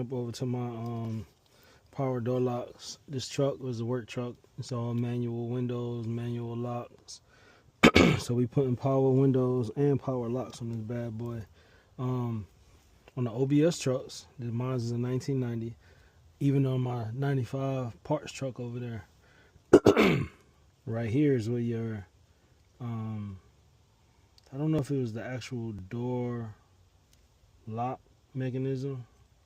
jump over to my power door locks. This truck was a work truck. It's all manual windows, manual locks. So we putting power windows and power locks on this bad boy. On the OBS trucks, mine is a 1990. Even on my 95 parts truck over there, right here is where your, I don't know if it was the actual door lock mechanism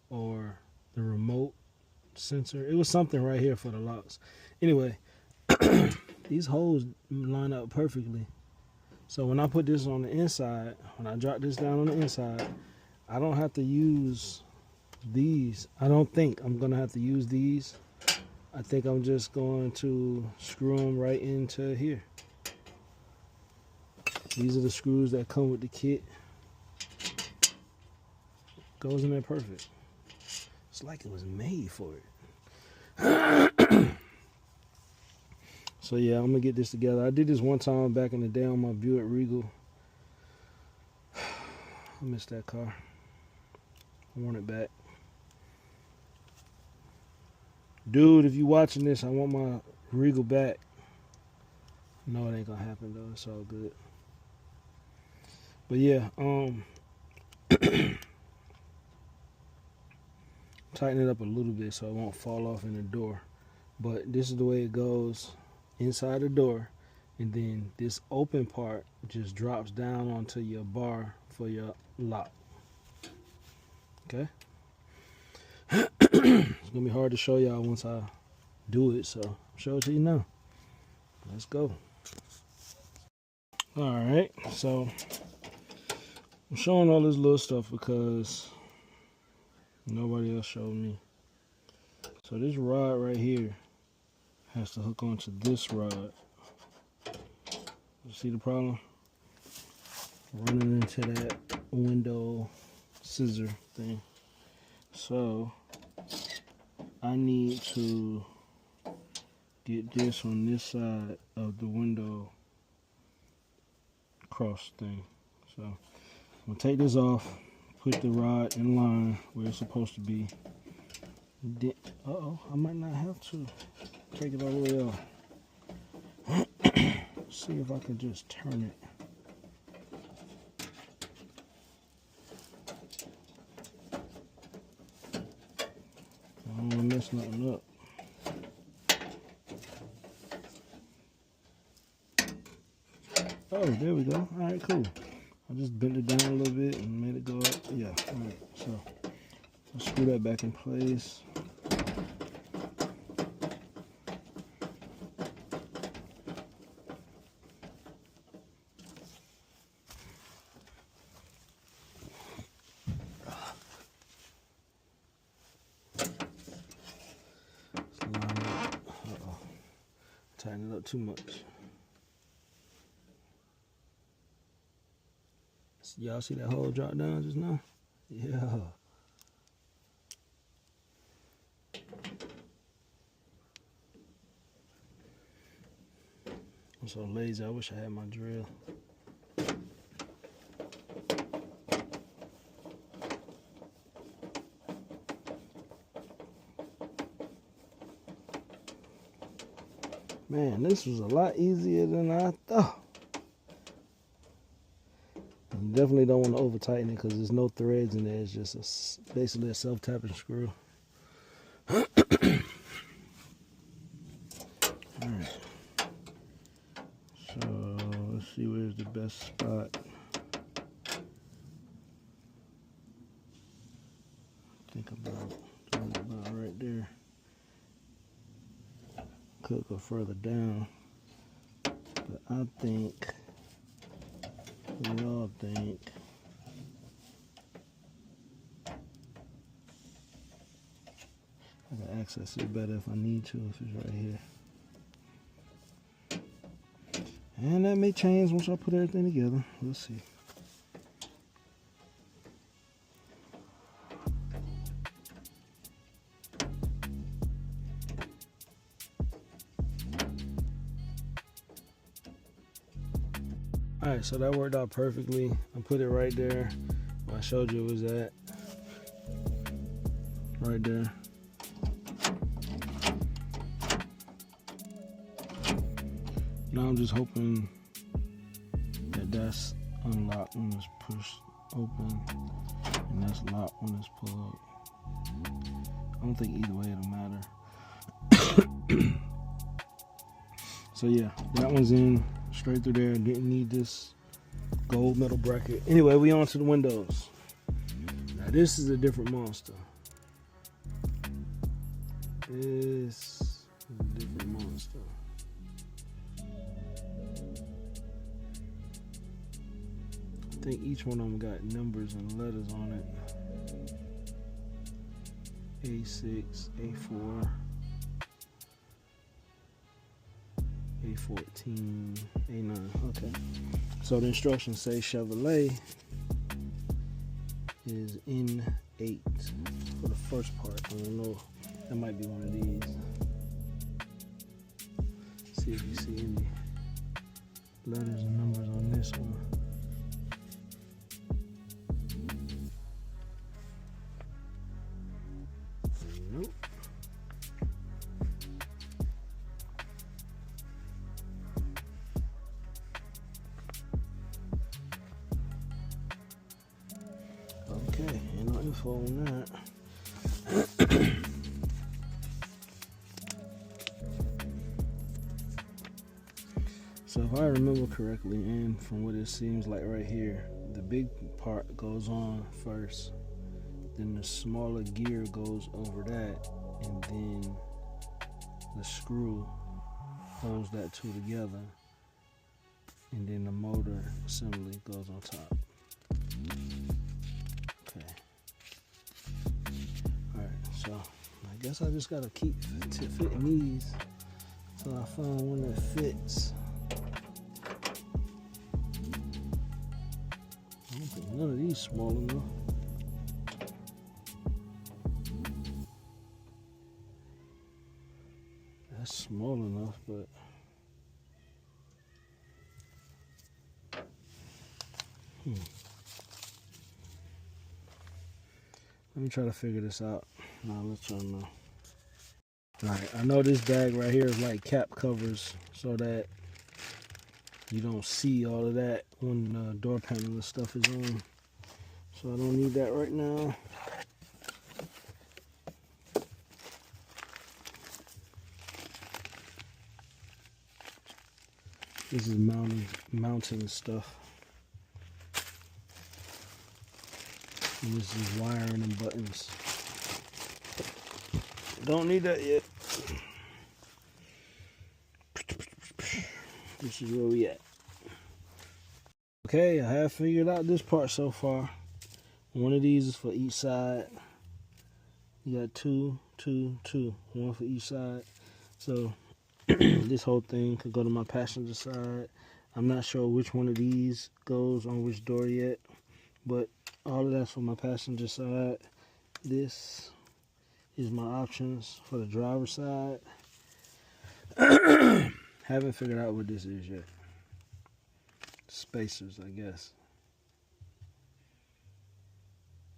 or the remote sensor. It was something right here for the locks. Anyway, these holes line up perfectly. So when I put this on the inside, when I drop this down on the inside, I don't have to use these. I don't think I'm going to have to use these. I think I'm just going to screw them right into here. These are the screws that come with the kit. Goes in there perfect. It's like it was made for it. So yeah, I'm gonna get this together. I did this one time back in the day on my Buick Regal. I missed that car. I want it back. Dude, if you watching this, I want my Regal back. No, it ain't gonna happen though. It's all good. But yeah, tighten it up a little bit so it won't fall off in the door. But this is the way it goes inside the door, and then this open part just drops down onto your bar for your lock. Okay. It's gonna be hard to show y'all once I do it, so I'll show it to you now. Let's go. All right, so I'm showing all this little stuff because nobody else showed me. So this rod right here has to hook onto this rod. You see the problem? Running into that window scissor thing. So I need to get this on this side of the window cross thing. So I'm gonna take this off, put the rod in line where it's supposed to be. Then, I might not have to take it all the way off. See if I can just turn it. I don't want to mess nothing up. Oh, there we go. All right, cool. I just bent it down a little bit and made it go up. Yeah, all right. So I'll screw that back in place. Tighten it up too much. Y'all see that hole drop down just now? Yeah. I'm so lazy, I wish I had my drill. Man, this was a lot easier than I thought. You definitely don't want to over tighten it because there's no threads in there. It's just basically a self-tapping screw. Alright. So let's see where's the best spot. Think about doing it about right there. Could go further down, but I think, we all think, I can access it better if I need to, if it's right here. And that may change once I put everything together. We'll see. Alright, so that worked out perfectly. I put it right there where I showed you it was at. right there. Now I'm just hoping that that's unlocked when it's pushed open and that's locked when it's pulled. I don't think either way it'll matter. So yeah, that one's in straight through there. Didn't need this gold metal bracket. Anyway, we on to the windows. Now this is a different monster. This is a different monster. I think each one of them got numbers and letters on it. A6, A4, A14, A9. Okay. So the instructions say Chevrolet is in 8 for the first part. I don't know. That might be one of these. See if you see any letters and numbers on this one. Nope. Okay, ain't no info on that. So if I remember correctly, and from what it seems like right here, the big part goes on first, then the smaller gear goes over that, and then the screw holds that two together, and then the motor assembly goes on top. Okay. Alright, so I guess I just gotta keep fitting these until I find one that fits. I don't think none of these small enough. That's small enough, but let me try to figure this out. Now let's try to know. Alright, I know this bag right here is like cap covers so that you don't see all of that when the door panel and stuff is on. So I don't need that right now. This is mounting stuff. And this is wiring and buttons. Don't need that yet. This is where we at. Okay, I have figured out this part so far. One of these is for each side. You got two, one for each side. So this whole thing could go to my passenger side. I'm not sure which one of these goes on which door yet, but all of that's for my passenger side. This is my options for the driver's side. Haven't figured out what this is yet. Spacers, I guess.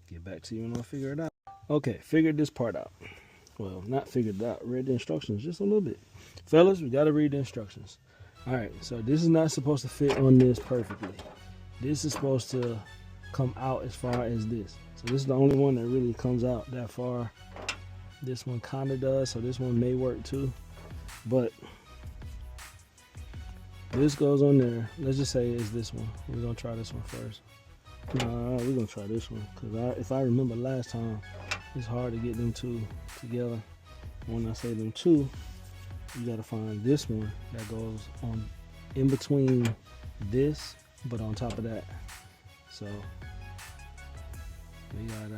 Get back to you when I figure it out. Okay, figured this part out. Well, not figured it out. Read the instructions just a little bit. Fellas, we got to read the instructions. All right, so this is not supposed to fit on this perfectly. This is supposed to come out as far as this. So this is the only one that really comes out that far. This one kind of does, so this one may work too. But this goes on there. Let's just say it's this one. We're going to try this one first. We're going to try this one. Because if I remember last time, it's hard to get them two together. When I say them two, you got to find this one that goes on in between this, but on top of that. So we got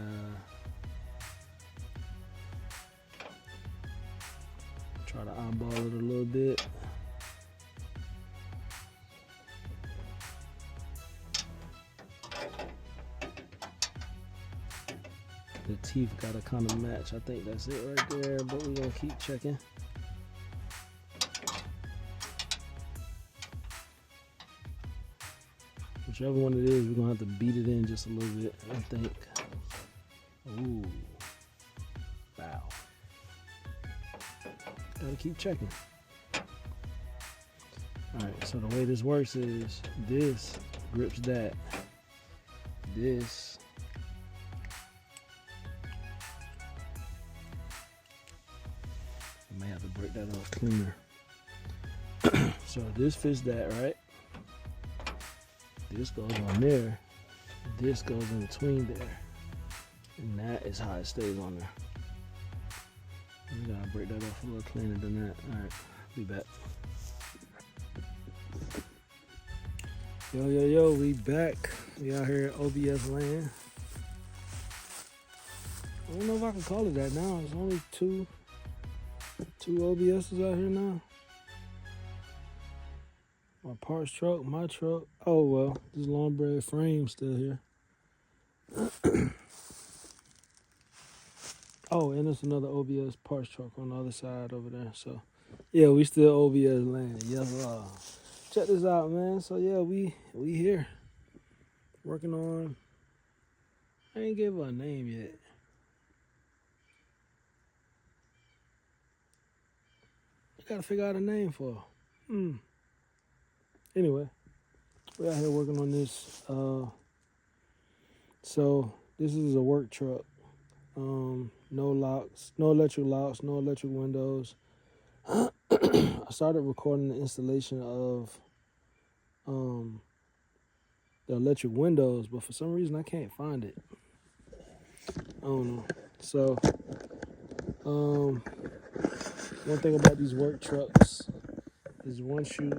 try to eyeball it a little bit. The teeth gotta kind of match. I think that's it right there, but we're gonna keep checking. Whichever one it is, we're gonna have to beat it in just a little bit, I think. Ooh. Gotta keep checking. Alright, so the way this works is this grips that. This I may have to break that off cleaner. So this fits that, right? This goes on there. This goes in between there. And that is how it stays on there. We gotta break that off a little cleaner than that. Alright, be back. Yo, we back. We out here at OBS land. I don't know if I can call it that now. There's only two OBSs out here now. My parts truck, my truck. Oh well, this long bread frame still here. Oh, and there's another OBS parts truck on the other side over there. So yeah, we still OBS land. Yes, check this out, man. So yeah, we here working on. I ain't give her a name yet. I gotta figure out a name for her. Anyway, we're out here working on this. So this is a work truck. No locks, no electric locks, no electric windows. I started recording the installation of the electric windows, but for some reason I can't find it. I don't know. So one thing about these work trucks is once you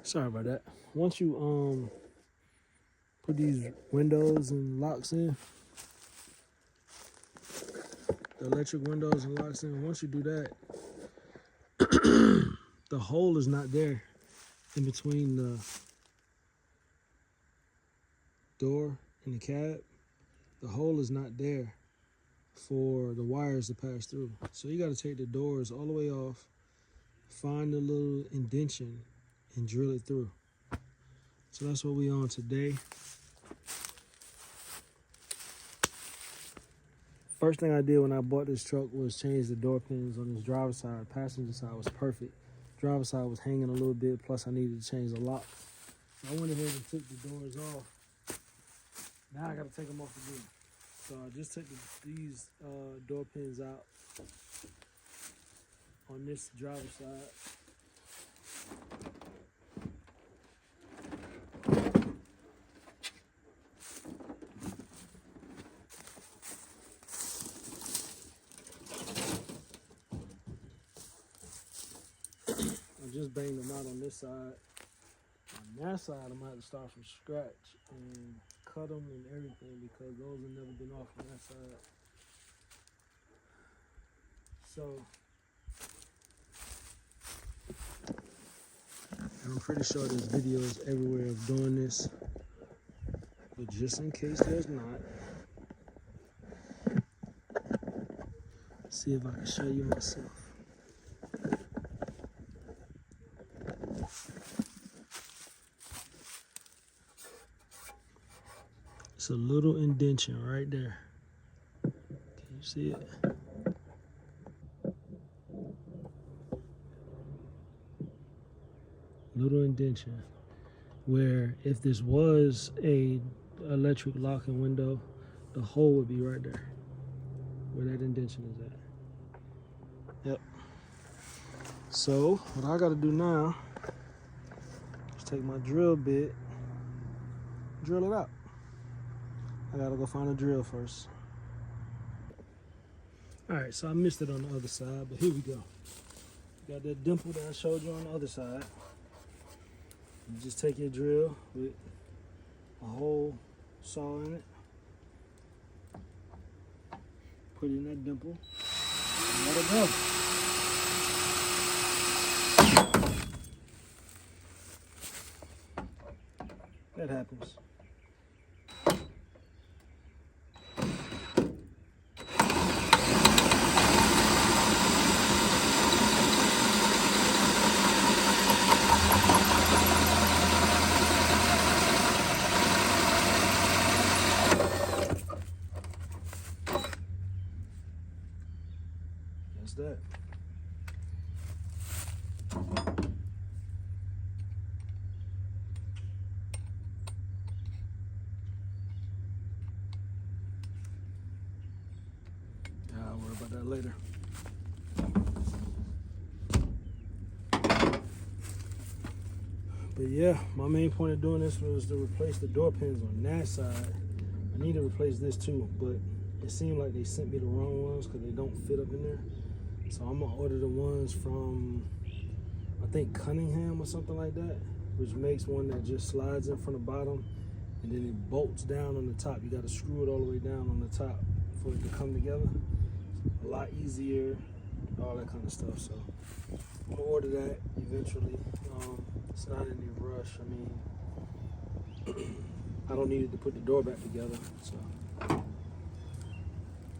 sorry about that. Once you put these windows and locks in, the electric windows and locks in, once you do that, the hole is not there in between the door and the cab. The hole is not there for the wires to pass through. So you got to take the doors all the way off, find the little indentation, and drill it through. So that's what we on today. First thing I did when I bought this truck was change the door pins on this driver's side. Passenger side was perfect. Driver's side was hanging a little bit, plus I needed to change the lock. So I went ahead and took the doors off. Now I got to take them off again. So I just took these door pins out on this driver's side. I just banged them out on this side. On that side, I'm gonna have to start from scratch and cut them and everything because those have never been off on that side. So I'm pretty sure there's videos everywhere of doing this, but just in case there's not, see if I can show you myself. It's a little indentation right there. Can you see it? Little indentation where if this was a electric locking window, the hole would be right there where that indentation is at. Yep. So what I gotta do now is take my drill bit, drill it out. I gotta go find a drill first. All right, so I missed it on the other side, but here we go. Got that dimple that I showed you on the other side. You just take your drill with a hole saw in it, put it in that dimple, and let it go. That happens. fix that. I'll worry about that later. But yeah, my main point of doing this was to replace the door pins on that side. I need to replace this too, but it seemed like they sent me the wrong ones because they don't fit up in there. So I'm gonna order the ones from, I think, Cunningham or something like that, which makes one that just slides in from the bottom and then it bolts down on the top. You got to screw it all the way down on the top for it to come together. A lot easier, all that kind of stuff. So I'm gonna order that eventually. It's not any rush. I mean, I don't need it to put the door back together. So,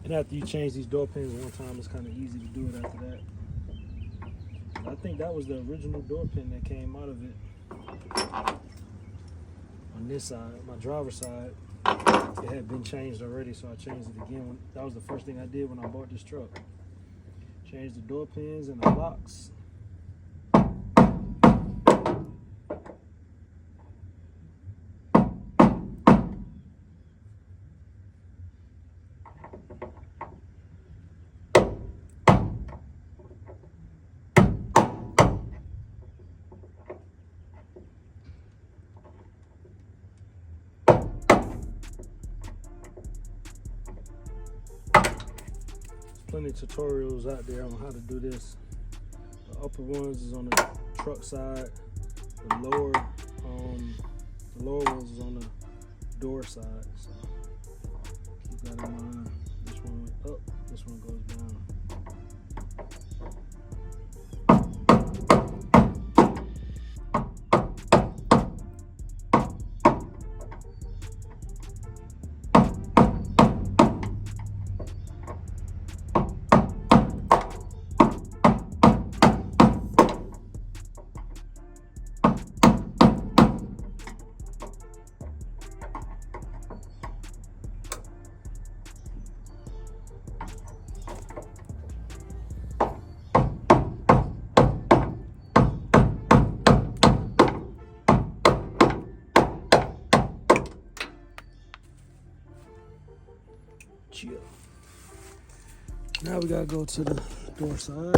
and after you change these door pins one time, it's kind of easy to do it after that. I think that was the original door pin that came out of it. On this side, my driver's side, it had been changed already, so I changed it again. That was the first thing I did when I bought this truck. Changed the door pins and the locks. Plenty of tutorials out there on how to do this. The upper ones is on the truck side. The lower ones is on the door side. So keep that in mind. This one went up, this one goes down. Chill. Now we gotta go to the door side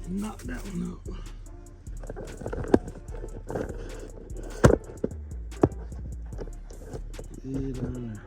and knock that one out. Get down there.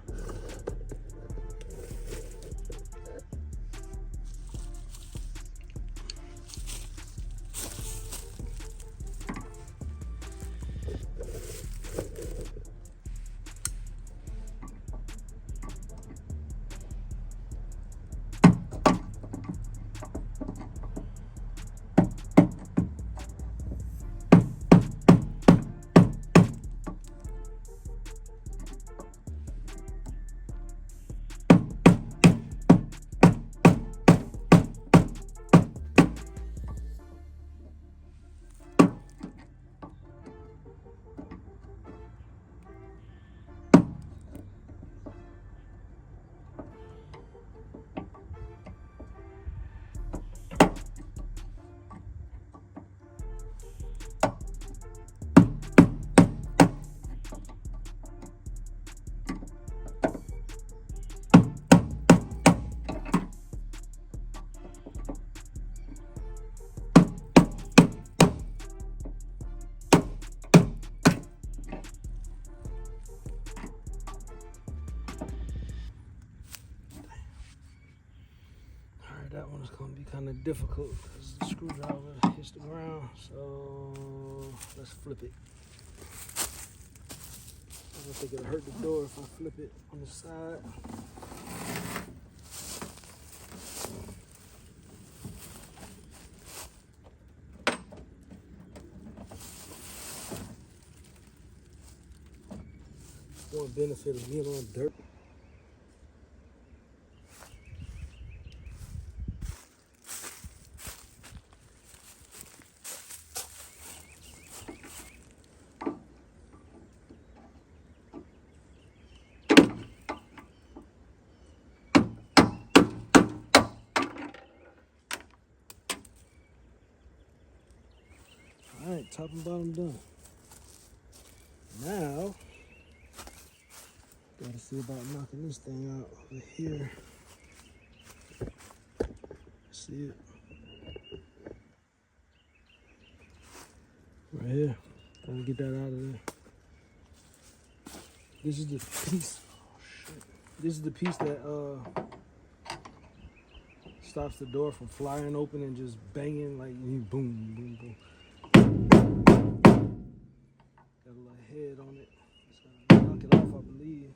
That one is going to be kind of difficult because the screwdriver hits the ground. So let's flip it. I don't think it'll hurt the door if I flip it on the side. One benefit of being on dirt. top and bottom done. Now, gotta see about knocking this thing out over here. See it? Right here. Gotta get that out of there. This is the piece. Oh shit. This is the piece that stops the door from flying open and just banging like boom, boom, boom. Got a little head on it. Just gotta knock it off, I believe.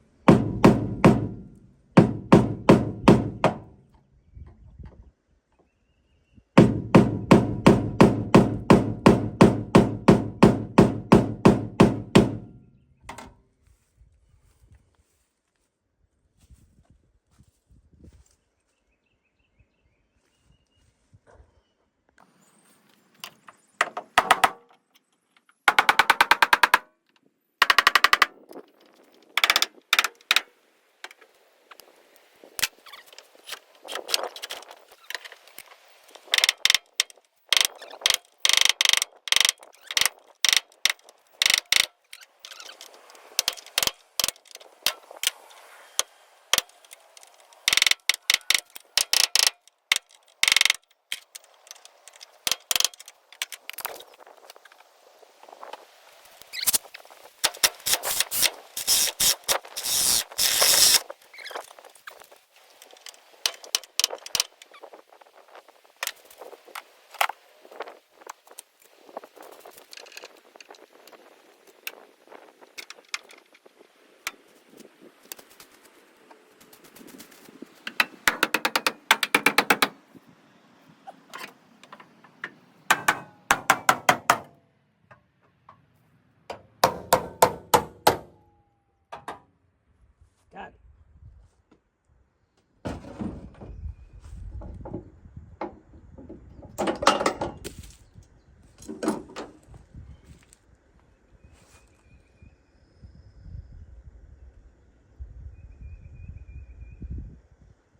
Got it.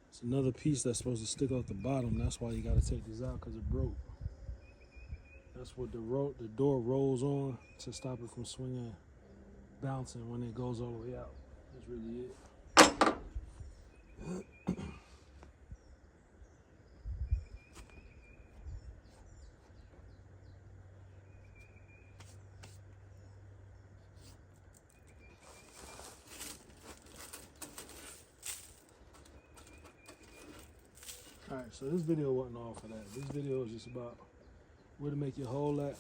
It's another piece that's supposed to stick out the bottom. That's why you gotta take this out, because it broke. That's what the door rolls on to stop it from swinging, bouncing when it goes all the way out. That's really it. Alright, so this video wasn't all for that. This video is just about where to make your hole at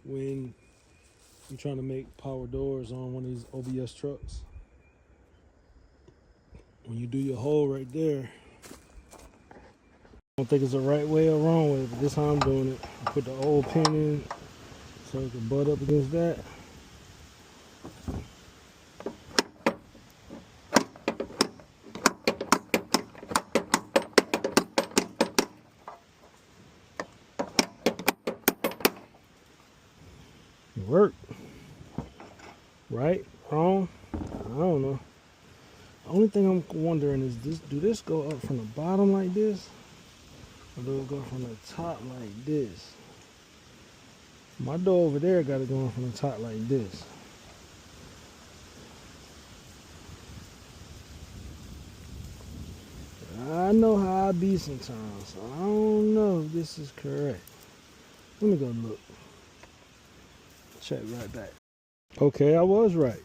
when you're trying to make power doors on one of these OBS trucks. When you do your hole right there, I don't think it's the right way or wrong way, but this is how I'm doing it. I put the old pin in so it can butt up against that. It worked. Right? Wrong? I don't know. The only thing I'm wondering is do this go up from the bottom like this? Or do it go from the top like this? My door over there got it going from the top like this. I know how I be sometimes, so I don't know if this is correct. Let me go look. Check right back. Okay, I was right.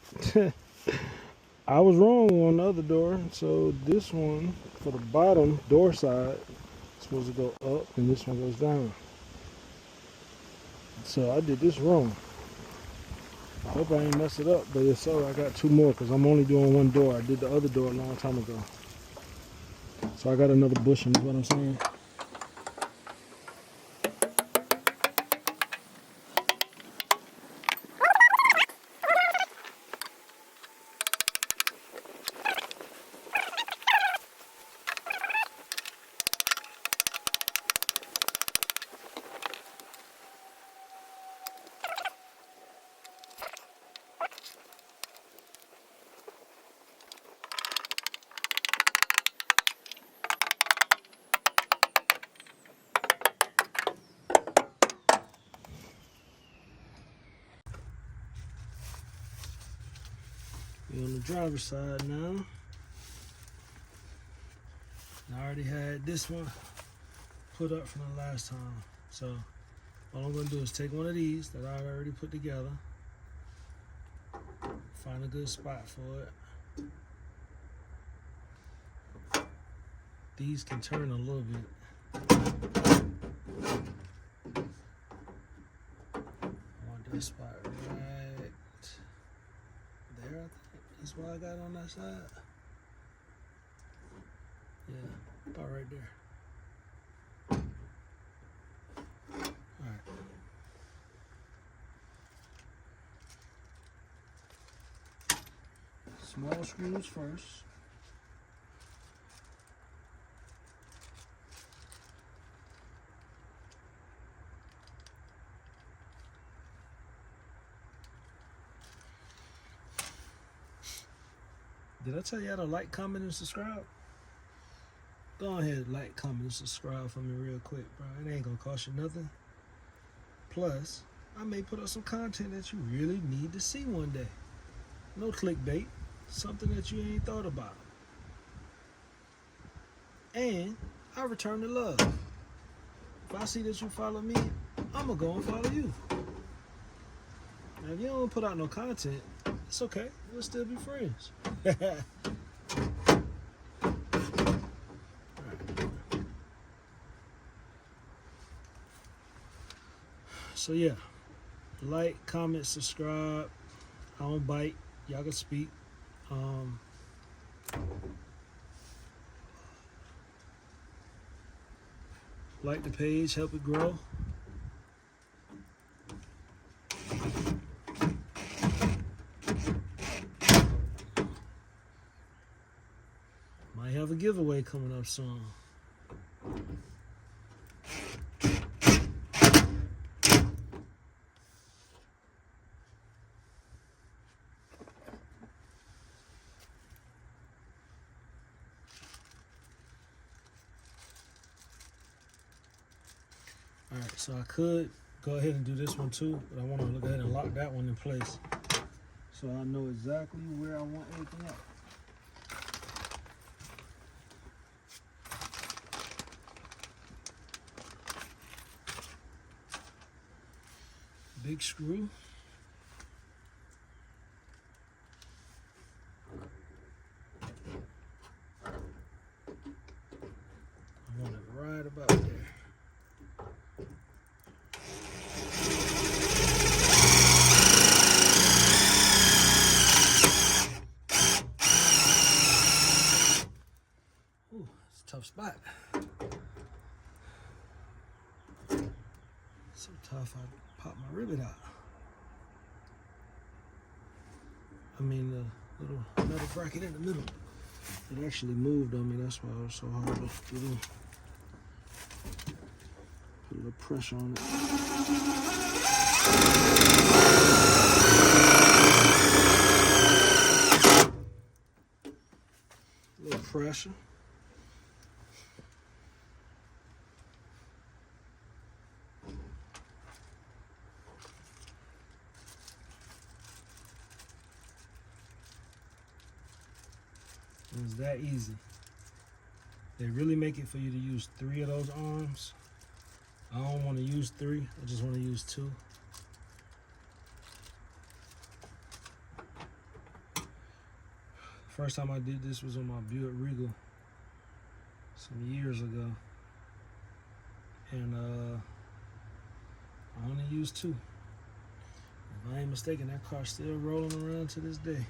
I was wrong on the other door. So this one, for the bottom door side, is supposed to go up and this one goes down. So I did this wrong. I hope I ain't mess it up, but if so, I got two more because I'm only doing one door. I did the other door a long time ago. So I got another bushing, is what I'm saying. driver's side now. I already had this one put up from the last time. So all I'm gonna do is take one of these that I already put together, find a good spot for it. These can turn a little bit. I want this spot right there, I think. That's what I got on that side. Yeah, about right there. Alright. Small screws first. Did I tell you how to like, comment, and subscribe? Go ahead, like, comment, and subscribe for me real quick, bro. It ain't gonna cost you nothing. Plus, I may put up some content that you really need to see one day. No clickbait, something that you ain't thought about. And I return the love. If I see that you follow me, I'm gonna go and follow you. Now, if you don't put out no content, it's okay. We'll still be friends. So yeah, like, comment, subscribe. I don't bite. Y'all can speak. Like the page, help it grow. Might have a giveaway coming up soon. Alright, so I could go ahead and do this one too, but I want to look ahead and lock that one in place so I know exactly where I want everything at. Big screw. I want it right about there. Ooh, it's a tough spot. So tough I popped my rivet out. I mean the little metal bracket in the middle. It actually moved on me, that's why it was so hard to get in. Put a little pressure on it. A little pressure. It's that easy. They really make it for you to use 3 of those arms. I don't want to use 3, I just want to use 2. First time I did this was on my Buick Regal some years ago. And I only used 2. If I ain't mistaken, that car's still rolling around to this day.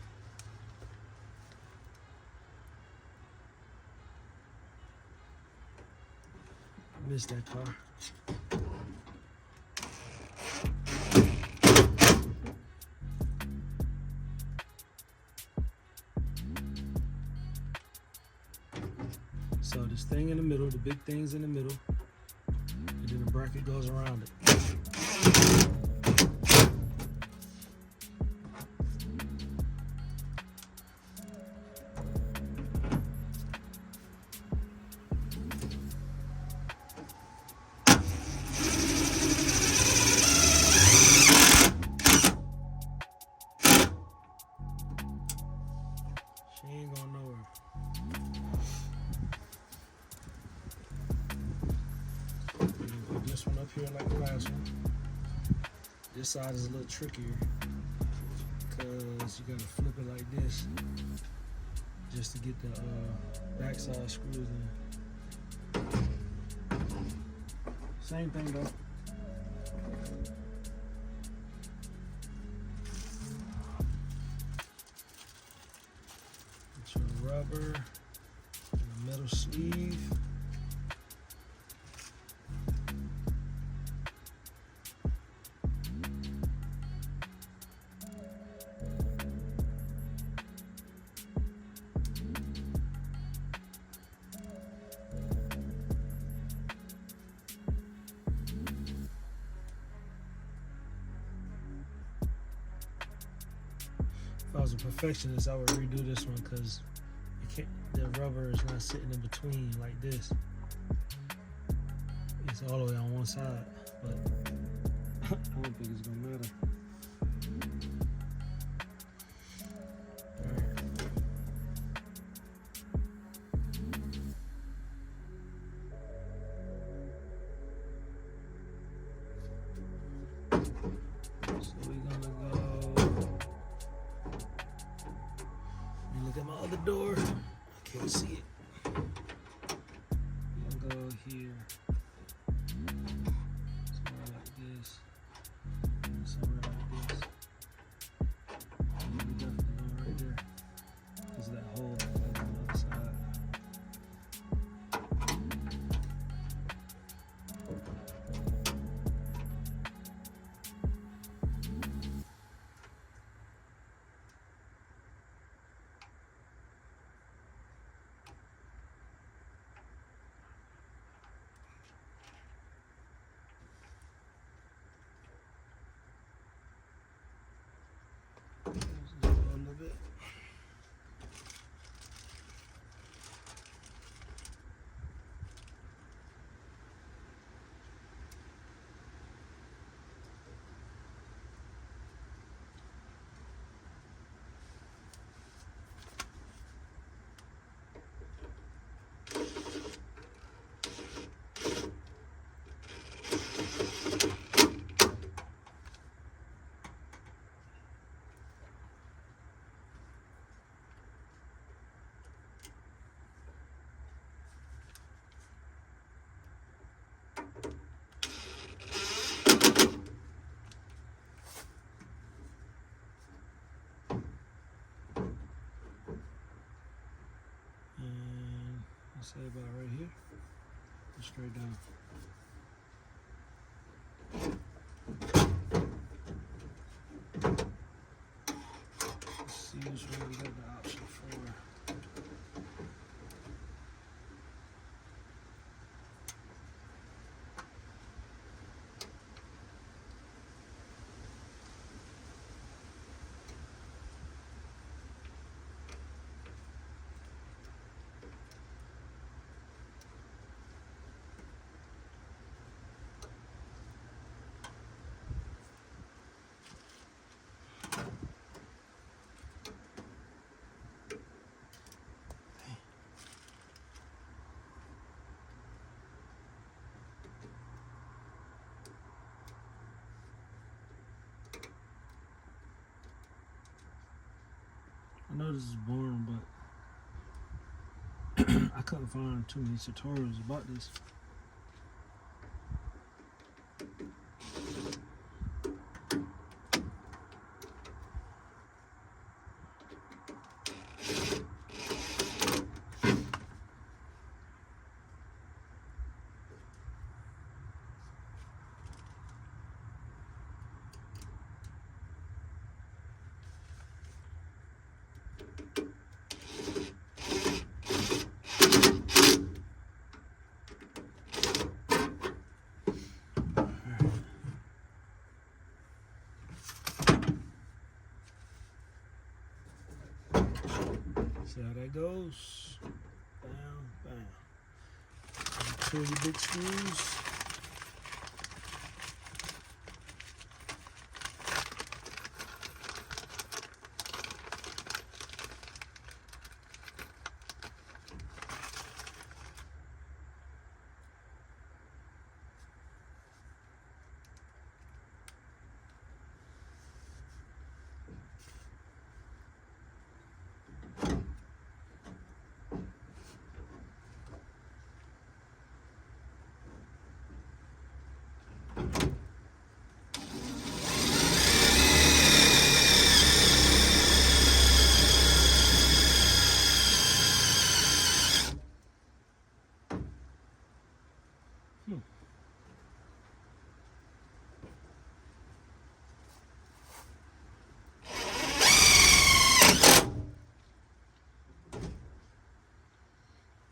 Miss that car. So this thing in the middle, the big thing's in the middle, and then the bracket goes around it. She ain't going nowhere. Put this one up here like the last one. This side is a little trickier because you gotta flip it like this just to get the backside screws in. Same thing though. Get your rubber and a metal sleeve. If I was a perfectionist, I would redo this one because the rubber is not sitting in between like this. It's all the way on one side, but I don't think it's gonna matter. So we're gonna go. Look at my other door. I can't see it. I'm gonna go here. Somewhere like this. Somewhere like this. And we definitely going right there. Because of that hole that's on the other side. Just go a little bit. And I'll say about right here. Go straight down. Let's see which one we got the option for. I know this is boring, but I couldn't find too many tutorials about this. See how that goes. Bam, bam. Two of your big screws.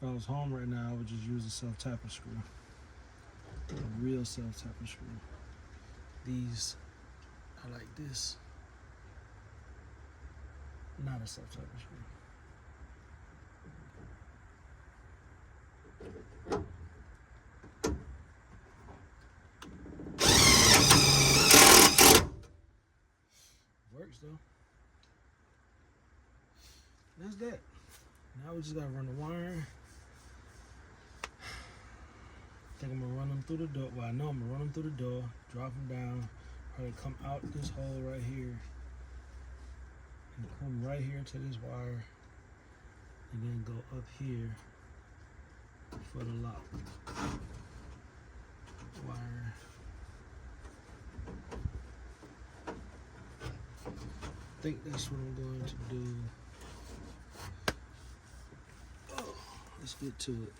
I was home right now, I would just use a self-tapping screw. A real self-tapping screw. These are like this. Not a self-tapping screw. Works though. That's that. Now we just gotta run the wire. I think I'm gonna run them through the door. Well, I know I'm gonna run them through the door, drop them down, probably come out this hole right here, and come right here to this wire, and then go up here for the lock wire. I think that's what I'm going to do. Oh, let's get to it.